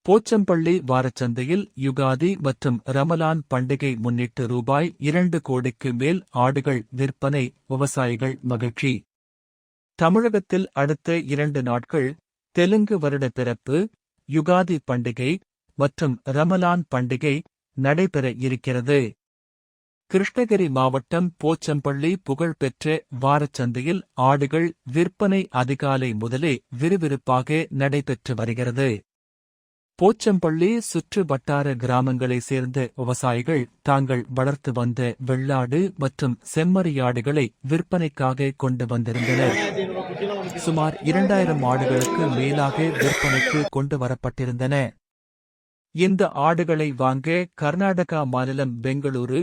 போச்சம்பள்ளி வாரச்சந்தையில் யுகாதி மற்றும் ரமலான் பண்டிகை முன்னிட்டு ரூபாய் 2 கோடிக்கு மேல் ஆடுகள் விற்பனை. விவசாயிகள் மகிழ்ச்சி. தமிழகத்தில் அடுத்த 2 நாட்கள் தெலுங்கு வருட பிறப்பு, யுகாதி பண்டிகை மற்றும் ரமலான் பண்டிகை நடைபெற இருக்கிறது. கிருஷ்ணகிரி மாவட்டம் போச்சம்பள்ளி புகழ்பெற்ற வாரச்சந்தையில் ஆடுகள் விற்பனை அதிகாலை முதலே விறுவிறுப்பாக நடைபெற்று வருகிறது. போச்சம்பள்ளி சுற்று வட்டார கிராமங்களைச் சேர்ந்த விவசாயிகள் தாங்கள் வளர்த்து வந்த வெள்ளாடு மற்றும் செம்மறியாடுகளை விற்பனைக்காக கொண்டு வந்திருந்தனர். சுமார் 2000 ஆடுகளுக்கு மேலாக விற்பனைக்கு கொண்டு வரப்பட்டிருந்தன. இந்த ஆடுகளை வாங்க கர்நாடகா மாநிலம் பெங்களூரு,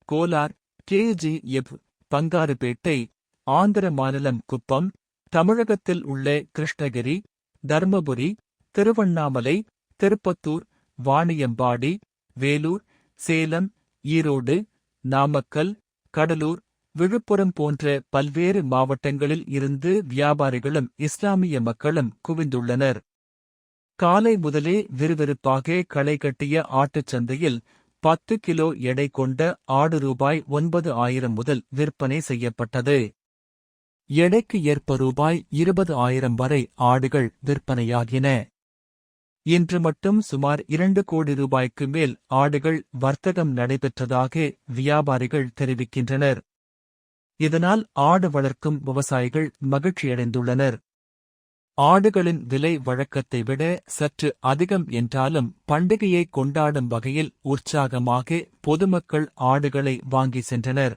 கோலார், KGF, பங்காருப்பேட்டை, ஆந்திர மாநிலம் குப்பம், தமிழகத்தில் உள்ள கிருஷ்ணகிரி, தர்மபுரி, திருவண்ணாமலை, திருப்பத்தூர், வாணியம்பாடி, வேலூர், சேலம், ஈரோடு, நாமக்கல், கடலூர், விழுப்புரம் போன்ற பல்வேறு மாவட்டங்களில் இருந்து வியாபாரிகளும் இஸ்லாமிய மக்களும் குவிந்துள்ளனர். காலை முதலே விறுவிறுப்பாக களை கட்டிய ஆட்டுச் சந்தையில் 10 கிலோ எடை கொண்ட ஆடு ரூபாய் 9,000 முதல் விற்பனை செய்யப்பட்டது. எடைக்கு ஏற்ப ரூபாய் 20,000 வரை ஆடுகள் விற்பனையாகின. இன்று மட்டும் சுமார் 2 கோடி ரூபாய்க்கு மேல் ஆடுகள் வர்த்தகம் நடைபெற்றதாக வியாபாரிகள் தெரிவிக்கின்றனர். இதனால் ஆடு வளர்க்கும் விவசாயிகள் மகிழ்ச்சியடைந்துள்ளனர். ஆடுகளின் விலை வழக்கத்தை விட சற்று அதிகம் என்றாலும் பண்டிகையை கொண்டாடும் வகையில் உற்சாகமாக பொதுமக்கள் ஆடுகளை வாங்கி சென்றனர்.